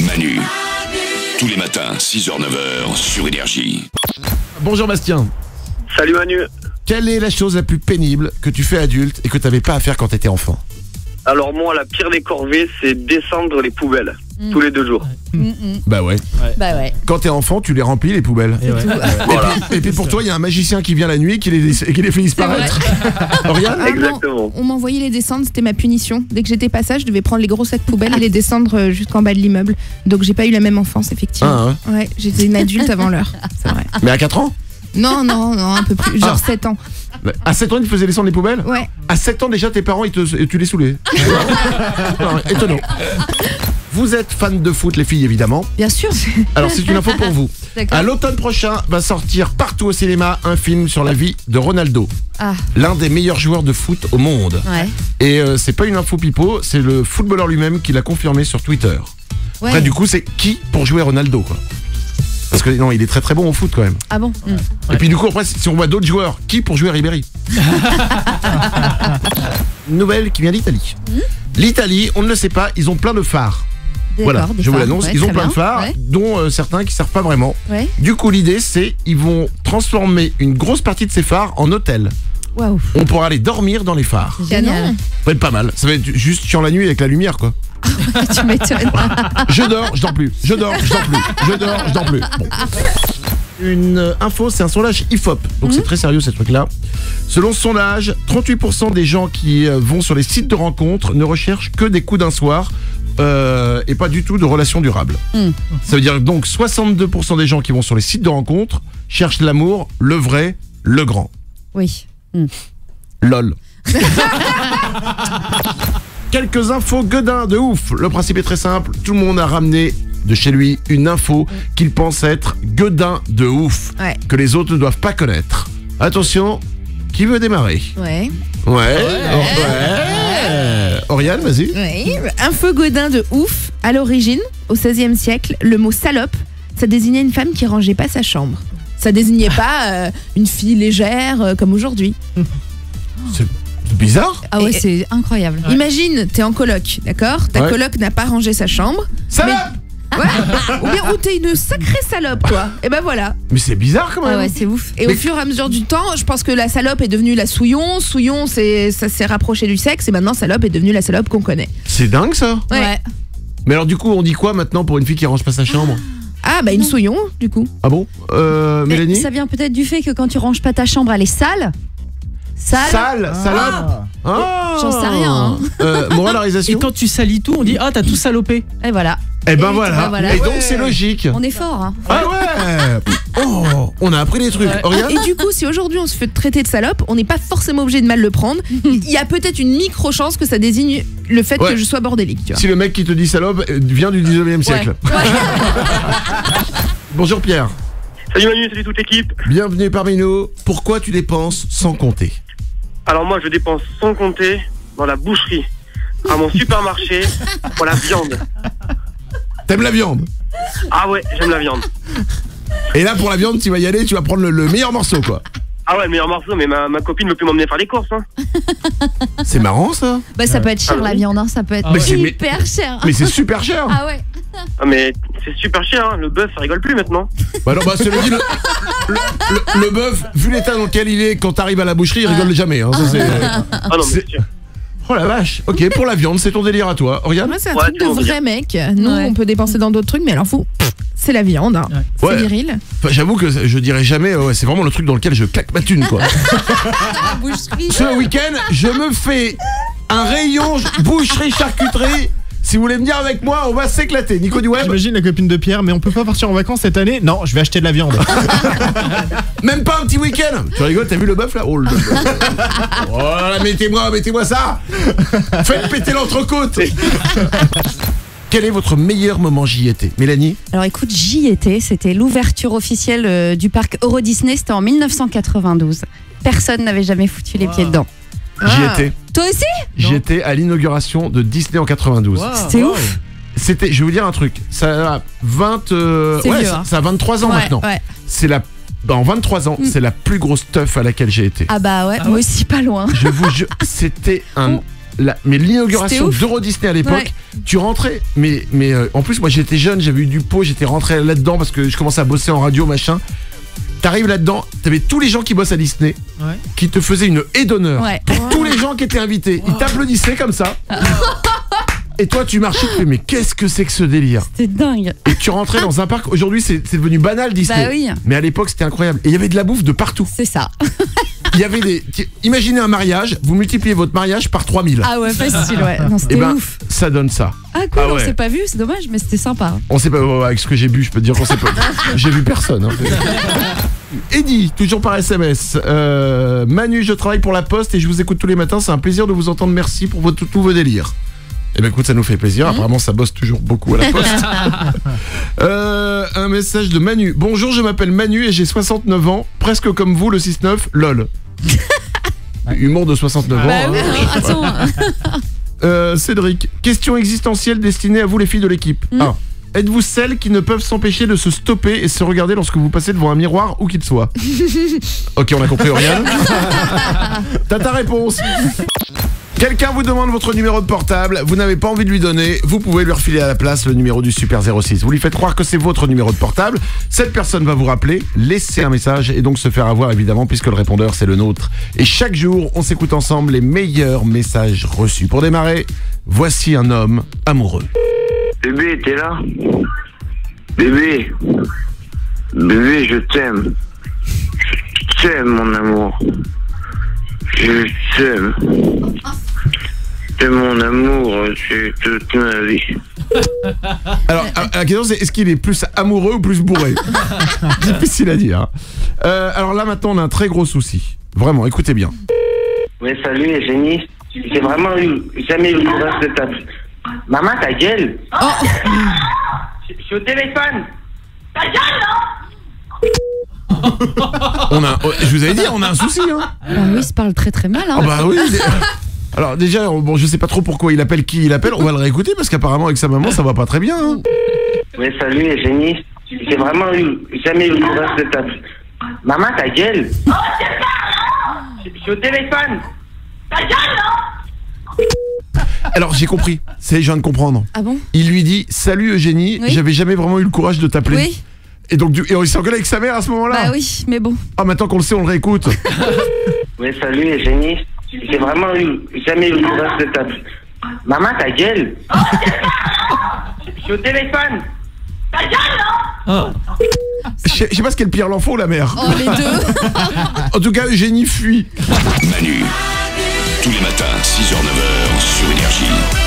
Manu. Tous les matins, 6h-9h sur Énergie. Bonjour Bastien. Salut Manu. Quelle est la chose la plus pénible que tu fais adulte et que tu n'avais pas à faire quand tu étais enfant? Alors moi, la pire des corvées, c'est descendre les poubelles tous les 2 jours. Bah ouais. Bah ouais. Quand t'es enfant, tu les remplis les poubelles. Voilà. Et puis pour toi, il y a un magicien qui vient la nuit et qui les fait disparaître. Oriane? Ah non, Exactement. on m'envoyait les descendre, c'était ma punition. Dès que j'étais pas ça, je devais prendre les gros sacs poubelles et les descendre jusqu'en bas de l'immeuble. Donc j'ai pas eu la même enfance, effectivement. Ah, Ouais, j'étais une adulte avant l'heure, c'est vrai. Mais à 4 ans? Non, un peu plus, genre 7 ans. À 7 ans, tu faisais descendre les poubelles? Ouais. À 7 ans déjà, tes parents, tu les saoulais. Étonnant. Vous êtes fan de foot, les filles, évidemment. Bien sûr. Alors c'est une info pour vous. D'accord. À l'automne prochain va sortir partout au cinéma un film sur la vie de Ronaldo, Ah, l'un des meilleurs joueurs de foot au monde. ouais. Et c'est pas une info pipeau, c'est le footballeur lui-même qui l'a confirmé sur Twitter. Ouais. Après du coup c'est qui pour jouer Ronaldo quoi? Parce que non, il est très très bon au foot quand même. Ah bon? Et puis du coup après si on voit d'autres joueurs, qui pour jouer Ribéry? Une nouvelle qui vient d'Italie. L'Italie, on ne le sait pas, ils ont plein de phares. Voilà, D'accord, des je vous phares. l'annonce, Ouais, ils ont très plein de bien. phares, Ouais. dont certains qui servent pas vraiment. Ouais. Du coup l'idée c'est, ils vont transformer une grosse partie de ces phares en hôtel. Waouh. On pourra aller dormir dans les phares. Génial. Ça va être pas mal, ça va être juste chiant la nuit avec la lumière quoi. Tu m'étonnes. Je dors, je dors plus. Je dors, je dors plus. Je dors, je dors plus. Bon. Une info, c'est un sondage IFOP. Donc c'est très sérieux ces trucs-là. Selon ce sondage, 38% des gens qui vont sur les sites de rencontres ne recherchent que des coups d'un soir et pas du tout de relations durables. Ça veut dire donc 62% des gens qui vont sur les sites de rencontres cherchent l'amour, le vrai, le grand. Oui. LOL. Quelques infos gueudins de ouf. Le principe est très simple. Tout le monde a ramené de chez lui une info qu'il pense être gueudin de ouf. Ouais. Que les autres ne doivent pas connaître. Attention, qui veut démarrer? Ouais. Ouais. Oriane, vas-y. Oui. Un feu godin de ouf. À l'origine, au XVIe siècle, le mot salope, ça désignait une femme qui rangeait pas sa chambre. Ça désignait pas une fille légère comme aujourd'hui. C'est bizarre. Ah ouais, Et- c'est incroyable. Imagine, t'es en coloc, d'accord? Ta Ouais. coloc n'a pas rangé sa chambre. Salope. Ou bien, ou t'es une sacrée salope, toi. Et ben voilà. Mais c'est bizarre quand même. Ah ouais, c'est ouf. Et Mais- au fur et à mesure du temps, je pense que la salope est devenue la souillon. Souillon, ça s'est rapproché du sexe. Et maintenant, salope est devenue la salope qu'on connaît. C'est dingue ça. Ouais. Mais alors du coup, on dit quoi maintenant pour une fille qui range pas sa chambre? Ah, bah une souillon, du coup. Ah bon? Mais Mélanie? ça vient peut-être du fait que quand tu ranges pas ta chambre, elle est sale. Sale, salope. Ah. J'en sais rien, Moralisation. Et quand tu salis tout, on dit ah t'as tout salopé. Et voilà. Eh ben Et voilà. voilà. Et donc c'est logique. On est fort, hein. Ah ouais. Oh, on a appris des trucs. Oriane? Et du coup, si aujourd'hui on se fait traiter de salope, on n'est pas forcément obligé de mal le prendre. Il y a peut-être une micro-chance que ça désigne le fait Ouais. que je sois bordélique, tu vois. Si le mec qui te dit salope vient du 19e siècle. Bonjour Pierre. Salut Manu, salut toute l'équipe. Bienvenue parmi nous. Pourquoi tu dépenses sans compter? Alors moi, je dépense sans compter dans la boucherie, à mon supermarché, pour la viande. T'aimes la viande? Ah ouais, j'aime la viande. Et là pour la viande, tu vas y aller, tu vas prendre le meilleur morceau quoi. Ah ouais, le meilleur morceau, mais ma copine ne veut plus m'emmener faire les courses. Hein. C'est marrant ça. Bah ça peut être cher Ah la oui. viande, hein. Ça peut être Mais c'est- hyper cher. Mais c'est super cher. Ah ouais. Ah mais c'est super cher, hein. Le bœuf, ça rigole plus maintenant. Bah non, bah c'est le bœuf, vu l'état dans lequel il est quand t'arrives à la boucherie, il rigole jamais. Hein. Ça, c'est... Ah non, mais C'est- c'est sûr. Oh la vache. Ok, pour la viande, c'est ton délire à toi. Oriane? Moi, c'est un Ouais, truc de tout le monde vrai mec. Nous, Ouais. on peut dépenser dans d'autres trucs, mais alors vous, c'est la viande. Hein. C'est Ouais. viril. Enfin, j'avoue que je dirais jamais, ouais, c'est vraiment le truc dans lequel je claque ma thune quoi. Ce week-end, je me fais un rayon boucherie charcuterie. Si vous voulez venir avec moi, on va s'éclater. Nico du web? J'imagine la copine de Pierre, mais on peut pas partir en vacances cette année. Non, je vais acheter de la viande. Même pas un petit week-end. Tu rigoles, t'as vu le bœuf là? Oh, le bœuf. Oh là, mettez-moi ça. Faites péter l'entrecôte. Quel est votre meilleur moment j'y étais? Mélanie? Alors écoute, j'y étais. C'était l'ouverture officielle du parc Euro Disney. C'était en 1992. Personne n'avait jamais foutu les pieds dedans. J'y étais. Toi aussi? J'y étais à l'inauguration de Disney en 92. C'était ouf. C'était, je vais vous dire un truc, ça a 20, C'est ouais, vieux, ça, hein. ça a 23 ans Ouais, maintenant. ouais. C'est la, en 23 ans, c'est la plus grosse teuf à laquelle j'ai été. Ah bah ouais, moi aussi pas loin. Je vous jure, c'était un mais l'inauguration C'était ouf. d'Euro Disney à l'époque, Ouais. tu rentrais, mais en plus moi j'étais jeune, j'avais eu du pot, j'étais rentré là-dedans parce que je commençais à bosser en radio machin. T'arrives là-dedans, t'avais tous les gens qui bossent à Disney Ouais. qui te faisaient une haie d'honneur. Ouais. Pour tous les gens qui étaient invités, ils t'applaudissaient comme ça. Et toi tu marchais, tu fais mais qu'est-ce que c'est que ce délire? C'est dingue. Et tu rentrais dans un parc, aujourd'hui c'est devenu banal Disney. Bah oui. Mais à l'époque c'était incroyable. Et il y avait de la bouffe de partout. C'est ça. Il y avait imaginez un mariage, vous multipliez votre mariage par 3000. Ah ouais, facile, ouais. Non, c'était Et ben ouf. ça donne ça. Ah cool, ah on ouais. s'est pas vu, c'est dommage, mais c'était sympa. On sait pas, avec ce que j'ai bu, je peux te dire qu'on sait pas. J'ai vu personne. Hein. Eddie, toujours par SMS. Manu, je travaille pour la Poste et je vous écoute tous les matins. C'est un plaisir de vous entendre. Merci pour tous vos délires. Eh ben écoute, ça nous fait plaisir. Apparemment, ça bosse toujours beaucoup à la Poste. Un message de Manu. Bonjour, je m'appelle Manu et j'ai 69 ans. Presque comme vous, le 6-9. LOL. Humour de 69 ans. Bah hein. oui, attends. Cédric, question existentielle destinée à vous les filles de l'équipe. 1. Êtes-vous celles qui ne peuvent s'empêcher de se stopper et se regarder lorsque vous passez devant un miroir où qu'il soit? Ok, on a compris, Oriane. T'as ta réponse. Quelqu'un vous demande votre numéro de portable, vous n'avez pas envie de lui donner, vous pouvez lui refiler à la place le numéro du Super 06. Vous lui faites croire que c'est votre numéro de portable, cette personne va vous rappeler, laisser un message et donc se faire avoir évidemment puisque le répondeur c'est le nôtre. Et chaque jour, on s'écoute ensemble les meilleurs messages reçus. Pour démarrer, voici un homme amoureux. Bébé, t'es là? Bébé. Bébé, je t'aime. Je t'aime, mon amour. Je t'aime. T'es mon amour, c'est toute ma vie. Alors, la question c'est est-ce qu'il est plus amoureux ou plus bourré? Difficile à dire. Alors là maintenant on a un très gros souci. Vraiment, écoutez bien. Ouais, salut, Eugénie. J'ai vraiment jamais eu le courage de t'appeler. Maman, ta gueule. Je suis au téléphone. Ta gueule, Je vous avais dit, on a un souci, hein. Bah oui, il se parle très très mal. Hein. Ah bah oui. Alors déjà, bon, je sais pas trop pourquoi il appelle qui il appelle. On va le réécouter parce qu'apparemment avec sa maman ça va pas très bien. Hein. Ouais, salut, Eugénie. J'ai vraiment jamais eu le courage de t'appeler. Maman, ta gueule. Je suis au téléphone. Ta gueule, Alors j'ai compris. C'est, je viens de comprendre. Ah bon? Il lui dit salut Eugénie, Oui. j'avais jamais vraiment eu le courage de t'appeler. Oui. Et donc et il s'engueule avec sa mère à ce moment-là. Bah oui, mais bon. Ah maintenant qu'on le sait, on le réécoute. Ouais, salut, Eugénie. J'ai vraiment jamais eu le courage de t'appeler. Maman, ta gueule. Je suis au téléphone. Ta gueule, Je sais pas ce qu'est le pire, l'enfant ou la mère. Oh, les deux. En tout cas, Eugénie fuit. Manu, tous les matins, 6h-9h sur Énergie.